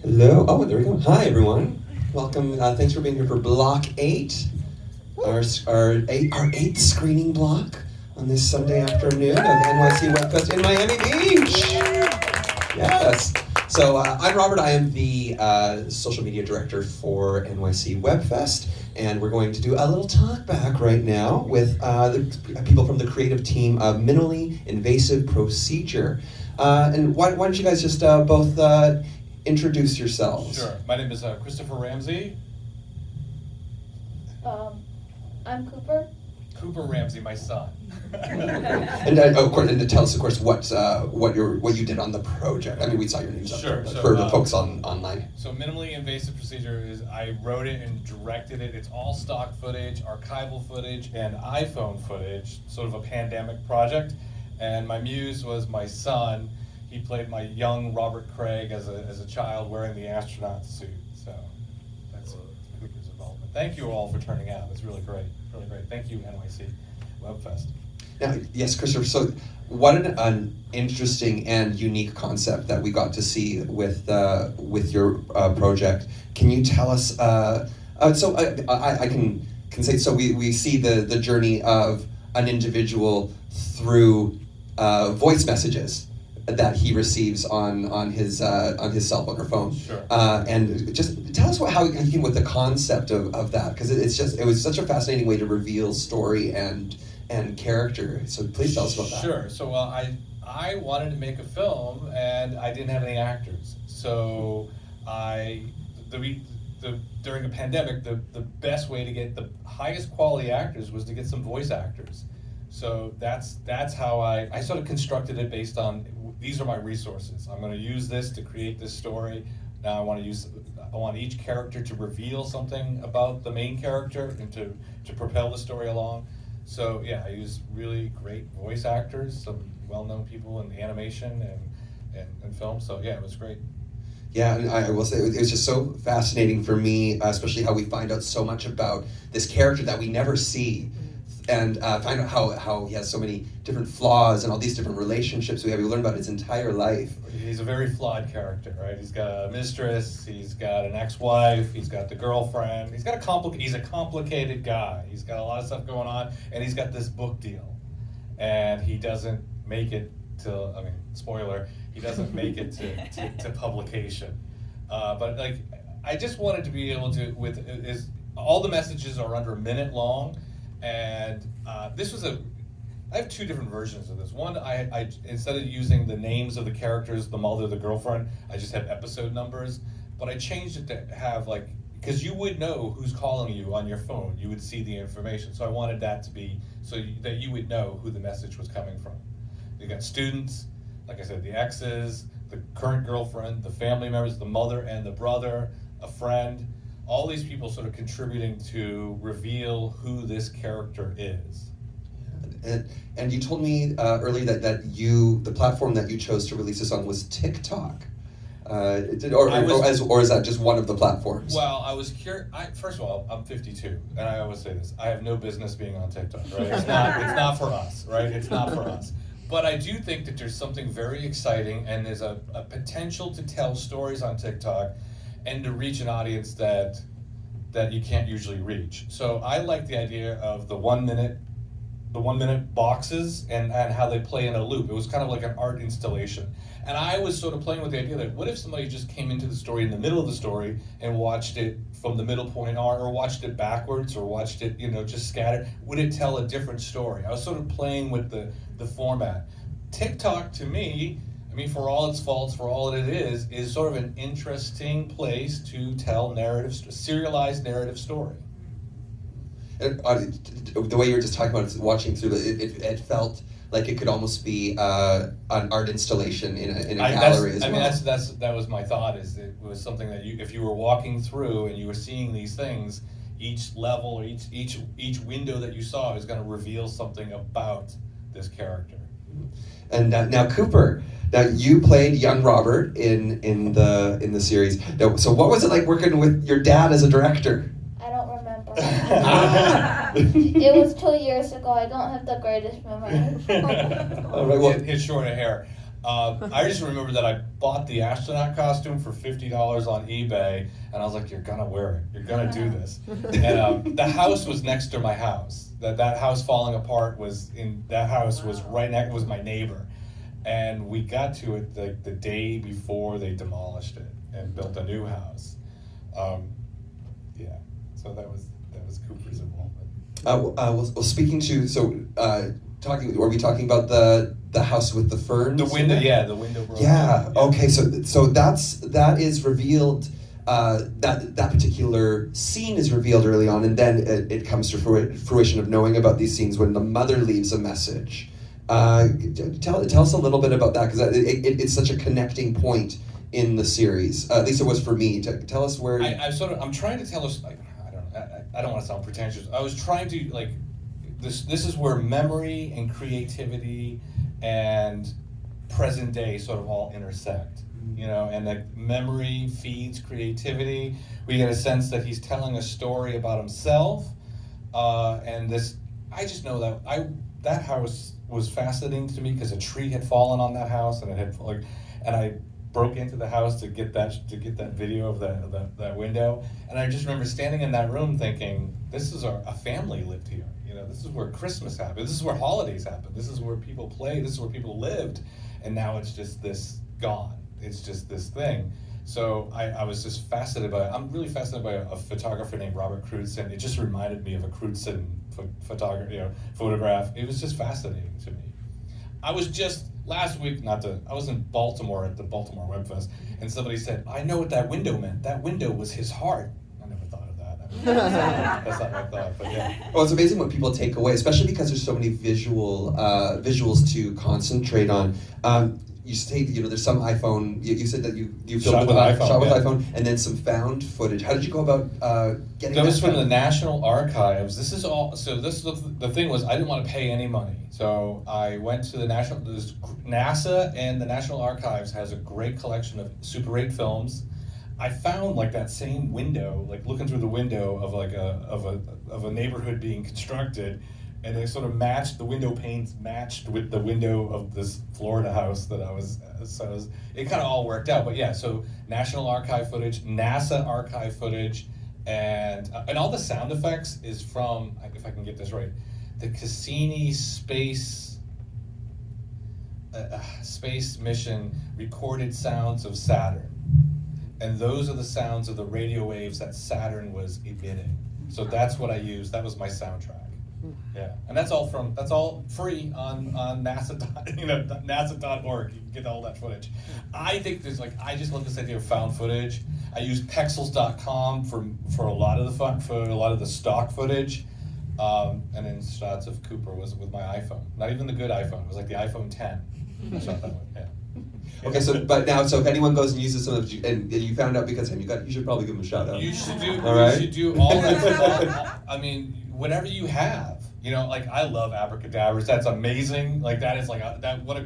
Hello. Oh, there we go. Hi, everyone. Welcome. Thanks for being here for Block 8, our eighth screening block on this Sunday afternoon of NYC Webfest in Miami Beach. Yes. So I'm Robert. I am the social media director for NYC Webfest, and we're going to do a little talk back right now with the people from the creative team of Minimally Invasive Procedure. And why don't you guys just both introduce yourselves? Sure. My name is Christopher Ramsey. I'm Cooper. Cooper Ramsey, my son. And of course, and to tell us, of course, what you did on the project. I mean, we saw your names up Sure. there, but So, for the folks online. So Minimally Invasive Procedure is, I wrote it and directed it. It's all stock footage, archival footage, and iPhone footage, sort of a pandemic project. And my muse was my son. He played my young Robert Craig as a child wearing the astronaut suit. So that's Cooper's involvement. Thank you all for turning out. It's really great. Really great. Thank you, NYC Webfest. Now, yes, Christopher, so what an interesting and unique concept that we got to see with your project. Can you tell us, so I can say, so we see the journey of an individual through voice messages that he receives on his cell phone or phone. Sure. And just tell us how you came with the concept of that, because it was such a fascinating way to reveal story and character. So please tell us about that. Sure. So I wanted to make a film, and I didn't have any actors. So during the pandemic, the best way to get the highest quality actors was to get some voice actors. So that's how I sort of constructed it based on, these are my resources. I'm going to use this to create this story. Now I want each character to reveal something about the main character and to propel the story along. So yeah, I used really great voice actors, some well-known people in animation and film. So yeah, it was great. Yeah, and I will say it was just so fascinating for me, especially how we find out so much about this character that we never see. And find out how he has so many different flaws and all these different relationships we learn about his entire life. He's a very flawed character, right? He's got a mistress, he's got an ex-wife, he's got the girlfriend, he's a complicated guy. He's got a lot of stuff going on, and he's got this book deal. And he doesn't make it to, I mean, spoiler, he doesn't make it to publication. But like, I just wanted to be able to, all the messages are under a minute long. And I have two different versions of this. One, I instead of using the names of the characters, the mother, the girlfriend, I just have episode numbers. But I changed it to have because you would know who's calling you on your phone. You would see the information. So I wanted that to be that you would know who the message was coming from. You got students, like I said, the exes, the current girlfriend, the family members, the mother and the brother, a friend. All these people sort of contributing to reveal who this character is. And you told me earlier that the platform that you chose to release this on was TikTok. Or is that just one of the platforms? Well, I was curious. First of all, I'm 52, and I always say this: I have no business being on TikTok. Right? It's not for us. Right? It's not for us. But I do think that there's something very exciting, and there's a potential to tell stories on TikTok and to reach an audience that you can't usually reach. So I like the idea of the 1 minute boxes and how they play in a loop. It was kind of like an art installation. And I was sort of playing with the idea that what if somebody just came into the story in the middle of the story and watched it from the middle point on, or watched it backwards, or watched it, just scattered? Would it tell a different story? I was sort of playing with the format. TikTok, to me, I mean, for all its faults, for all it is sort of an interesting place to tell serialized narrative story. And, the way you were just talking about it, watching through it felt like it could almost be an art installation in a gallery as well. I mean, that was my thought. Is it was something that if you were walking through and you were seeing these things, each level or each window that you saw is going to reveal something about this character. And now Cooper. Now you played young Robert in the series. Now, so what was it like working with your dad as a director? I don't remember. It was 2 years ago. I don't have the greatest memory. All right, well, his shorter hair. I just remember that I bought the astronaut costume for $50 on eBay, and I was like, "You're gonna wear it. You're gonna do this." And the house was next to my house. That house falling apart was in that house was right next was my neighbor, and we got to it the day before they demolished it and built a new house. Yeah, so that was Cooper's involvement. Well, speaking to are we talking about the house with the ferns? The window, yeah, the window broke. Yeah. Okay. So that is revealed. That particular scene is revealed early on, and then it comes to fruition of knowing about these scenes when the mother leaves a message. Tell us a little bit about that, because it's such a connecting point in the series. At least it was for me. Tell us where. I'm trying to tell us. I don't want to sound pretentious. I was trying to this is where memory and creativity and present day sort of all intersect, and that memory feeds creativity. We get a sense that he's telling a story about himself, and this, I just know that house was fascinating to me because a tree had fallen on that house, and it had and I broke into the house to get that video of that window, and I just remember standing in that room thinking, this is a family lived here. This is where Christmas happened. This is where holidays happen. This is where people play. This is where people lived, and now it's just this gone. It's just this thing. So I was just fascinated by it. I'm really fascinated by a photographer named Robert Crutzen. It just reminded me of a Crutzen photograph. It was just fascinating to me. I was just last week, I was in Baltimore at the Baltimore Web Fest, and somebody said, "I know what that window meant. That window was his heart." I never thought of that. That's not my thought, but yeah. Well, it's amazing what people take away, especially because there's so many visuals to concentrate on. You say there's some iPhone. You said that you filmed with iPhone, and then some found footage. How did you go about getting that? That was from the National Archives. This is all. So the thing was, I didn't want to pay any money, so I went to the NASA, and the National Archives has a great collection of Super 8 films. I found that same window, looking through the window of a neighborhood being constructed. And they sort of matched, the window panes matched with the window of this Florida house that it kind of all worked out. But yeah, so National Archive footage, NASA archive footage, and all the sound effects is from, if I can get this right, the Cassini space mission recorded sounds of Saturn. And those are the sounds of the radio waves that Saturn was emitting. So that's what I used, that was my soundtrack. Yeah, and that's all free on NASA.org. You can get all that footage. I think I just love this idea of found footage. I use Pexels.com for a lot of the stock footage, and then shots of Cooper was with my iPhone. Not even the good iPhone. It was the iPhone 10. I shot that one. Yeah. Okay, so if anyone goes and uses some of and you found out because of him, you should probably give him a shout out. You should do. All right? You should do all that stuff. I mean, whatever you have. I love abracadabras. That's amazing. That is what a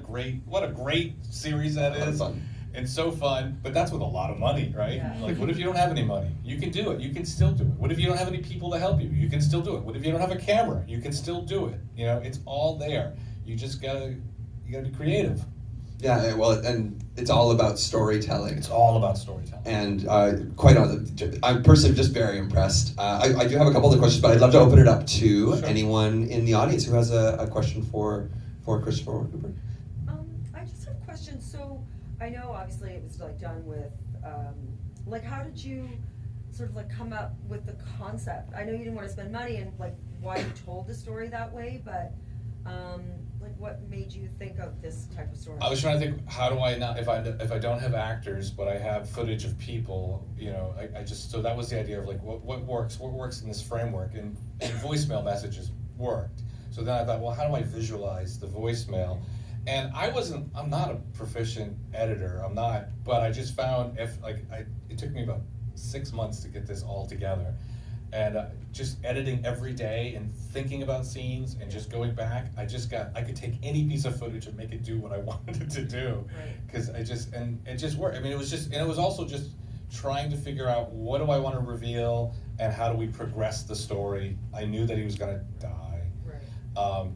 great series that is. Fun. It's so fun, but that's with a lot of money, right? Yeah. What if you don't have any money? You can do it. You can still do it. What if you don't have any people to help you? You can still do it. What if you don't have a camera? You can still do it. It's all there. You just gotta be creative. Yeah, well, and it's all about storytelling. It's all about storytelling. And quite honestly, I'm personally just very impressed. I do have a couple of questions, but I'd love to open it up to anyone in the audience who has a question for Christopher Cooper. I just have a question. So I know obviously it was done with, how did you sort of come up with the concept? I know you didn't want to spend money and why you told the story that way, but what made you think of this type of story? I was trying to think, how do I not, if I don't have actors, but I have footage of people, so that was the idea of what works in this framework, and voicemail messages worked. So then I thought, well, how do I visualize the voicemail? And I'm not a proficient editor, but I just found it took me about 6 months to get this all together. And just editing every day and thinking about scenes and just going back, I could take any piece of footage and make it do what I wanted it to do. Because it just worked. I mean, it was also just trying to figure out, what do I want to reveal and how do we progress the story. I knew that he was going to die. Right.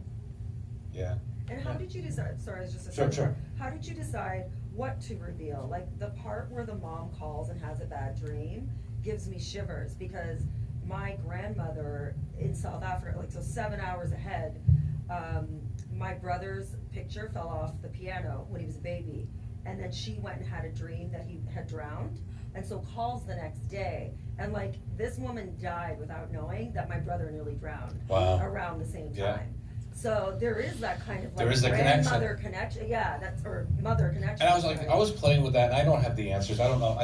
Yeah. And how did you decide, sorry, it's just a Sure, second. sure. How did you decide what to reveal? Like, the part where the mom calls and has a bad dream gives me shivers, because my grandmother in South Africa, like, so 7 hours ahead, my brother's picture fell off the piano when he was a baby, and then she went and had a dream that he had drowned, and so calls the next day, and like, this woman died without knowing that my brother nearly drowned. Wow. Around the same Yeah. time. So there is that kind of There like is a connection. grandmother connection, yeah, that's, or mother connection. And I was like, sorry. I was playing with that, and I don't have the answers. I don't know.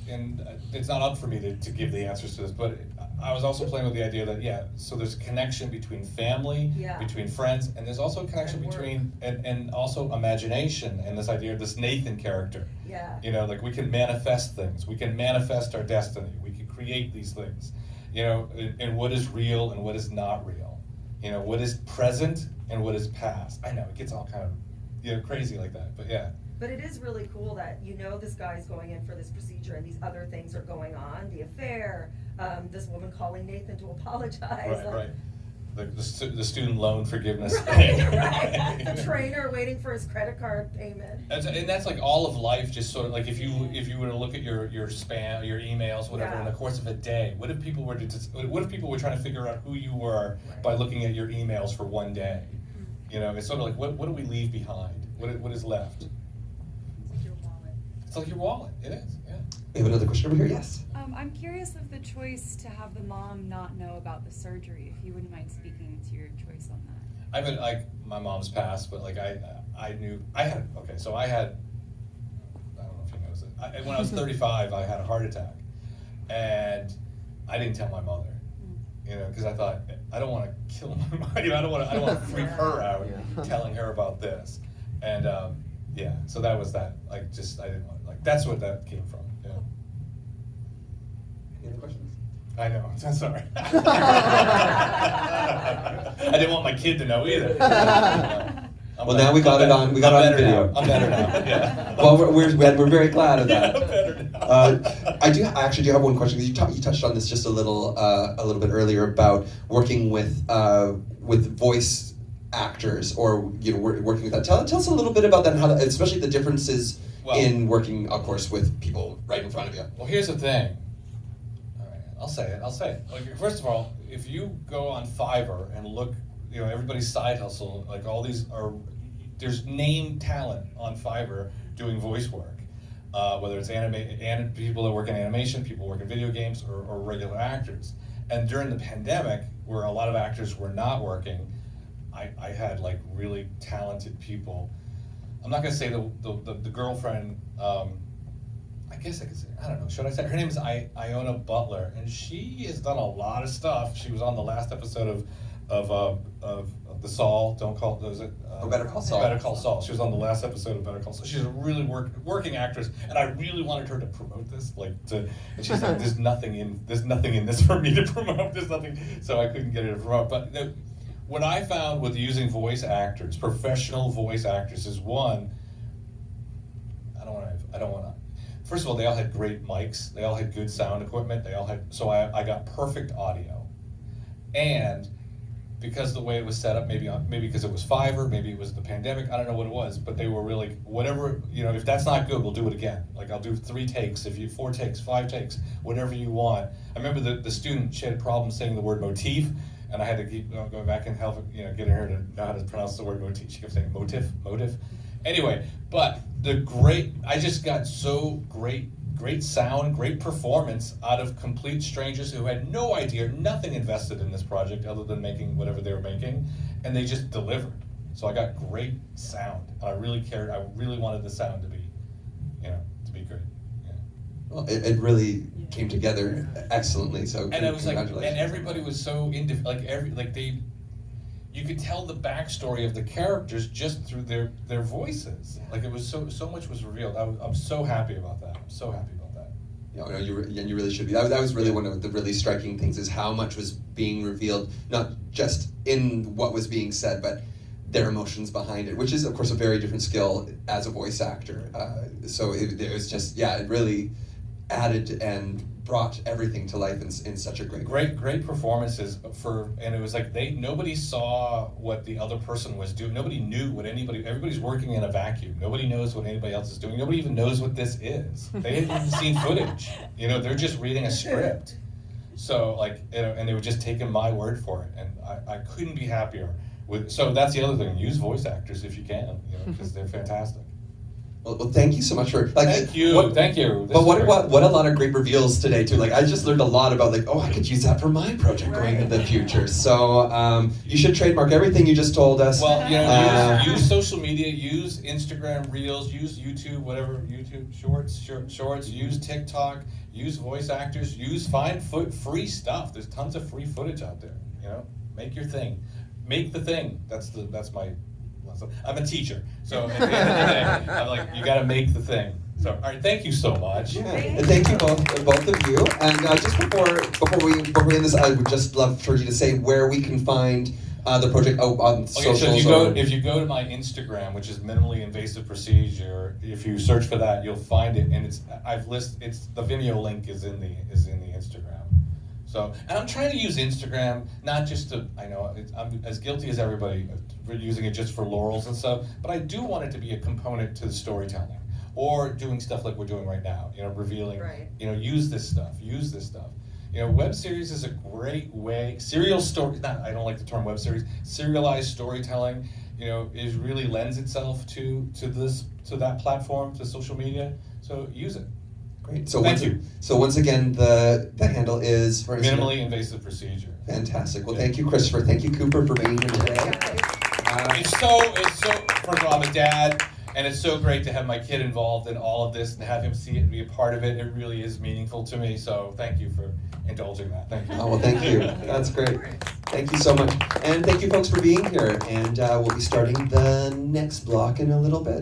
And it's not up for me to give the answers to this. But I was also playing with the idea that so there's a connection between family, Yeah. between friends, and there's also a connection And work. between and also imagination and this idea of this Nathan character. Yeah. You know, like we can manifest things. We can manifest our destiny. We can create these things. You know, and what is real and what is not real. You know, what is present and what is past. I know, it gets all kind of, crazy like that, but yeah. But it is really cool that this guy's going in for this procedure and these other things are going on, the affair, this woman calling Nathan to apologize. Right, like- right. The student loan forgiveness Right, thing. right. The trainer waiting for his credit card payment. And that's like all of life, just sort of like if you were to look at your spam, your emails, whatever, in the course of a day, what if people were trying to figure out who you were by looking at your emails for one day? You know, it's sort of like what do we leave behind? What is left? It's like your wallet. It's like your wallet. It is, yeah. We have another question over here. Yes. I'm curious of the choice to have the mom not know about the surgery, if you wouldn't mind speaking to your choice on that. I've been like my mom's passed, but like I knew I had so I had I don't know if you noticed it. When I was 35, I had a heart attack, and I didn't tell my mother, because I thought I don't want to kill my mom. I don't want to freak her out telling her about this, and so that was that. Like I didn't want that's what that came from. Yeah. Any other questions? I know. I'm sorry. I didn't want my kid to know either. Well, now we got it on. We got it on video. I'm better now. Yeah. Well, we're very glad of that. I'm better now. I actually do have one question. You touched on this just a little bit earlier about working with voice actors, or working with that. Tell us a little bit about that, and how, especially the differences in working, of course, with people right in front of you. Well, here's the thing. All right, I'll say it. Like, first of all, if you go on Fiverr and look, everybody's side hustle, like all these there's name talent on Fiverr doing voice work. Whether it's people that work in animation, people who work in video games, or regular actors. And during the pandemic, where a lot of actors were not working, I had like really talented people. I'm not gonna say the girlfriend. I guess I could say, I don't know. Should I say her name is Iona Butler, and she has done a lot of stuff. She was on the last episode of the Saul. Better Call Saul. Better Call Saul. She was on the last episode of Better Call Saul. She's a really working actress, and I really wanted her to promote this, and she's like, there's nothing in this for me to promote. There's nothing, so I couldn't get her to promote. But what I found with using voice actors, professional voice actors, is one. I don't want to. First of all, they all had great mics. They all had good sound equipment. So I got perfect audio, and because the way it was set up, maybe because it was Fiverr, maybe it was the pandemic, I don't know what it was, but they were really, whatever, if that's not good, we'll do it again. Like, I'll do 3 takes, 4 takes, 5 takes, whatever you want. I remember the student, she had a problem saying the word motif, and I had to keep going back and help, getting her to know how to pronounce the word motif. She kept saying motif. Anyway, but I just got so great sound, great performance out of complete strangers who had no idea, nothing invested in this project other than making whatever they were making, and they just delivered. So I got great sound. I really cared. I really wanted the sound to be, great. Yeah. Well, it really came together excellently. So And it was like, congratulations. and everybody was so you could tell the backstory of the characters just through their voices. Like, it was so much was revealed. I'm so happy about that. I'm so happy about that. No, you really should be. That was really one of the really striking things, is how much was being revealed, not just in what was being said, but their emotions behind it, which is, of course, a very different skill as a voice actor. So it was just, it really, added and brought everything to life in such a great way. Great performances and it was like nobody saw what the other person was doing. Nobody knew what everybody's working in a vacuum. Nobody knows what anybody else is doing. Nobody even knows what this is. They hadn't even seen footage. They're just reading a script. So and they were just taking my word for it, and I couldn't be happier so that's the other thing. Use voice actors if you can, because they're fantastic. Well, thank you so much for Thank you. Thank you. But what a lot of great reveals today too. I just learned a lot about I could use that for my project going into the future. So you should trademark everything you just told us. Well, use social media, use Instagram Reels, use YouTube, whatever, YouTube Shorts, use TikTok, use voice actors, find free stuff. There's tons of free footage out there. Make your thing, make the thing. That's my. I'm a teacher, so at the end of the day, I'm like, you got to make the thing. So, all right, thank you so much. Yeah, and thank you both of you. And just before we end this, I would just love for you to say where we can find the project on socials. So if you go to my Instagram, which is Minimally Invasive Procedure, if you search for that, you'll find it, and the Vimeo link is in the Instagram. So, and I'm trying to use Instagram not just to, I'm as guilty as everybody for using it just for laurels and stuff, but I do want it to be a component to the storytelling, or doing stuff like we're doing right now, revealing, right. Use this stuff. Web series is a great way, I don't like the term web series, serialized storytelling, is really lends itself to that platform, to social media, so use it. Great. So Thank you. So once again, the handle is for Minimally Invasive Procedure. Fantastic. Well, thank you, Christopher. Thank you, Cooper, for being here today. It's so. First of all, I'm a dad, and it's so great to have my kid involved in all of this and have him see it and be a part of it. It really is meaningful to me. So thank you for indulging that. Thank you. Oh, well, thank you. That's great. Thank you so much. And thank you, folks, for being here. And we'll be starting the next block in a little bit.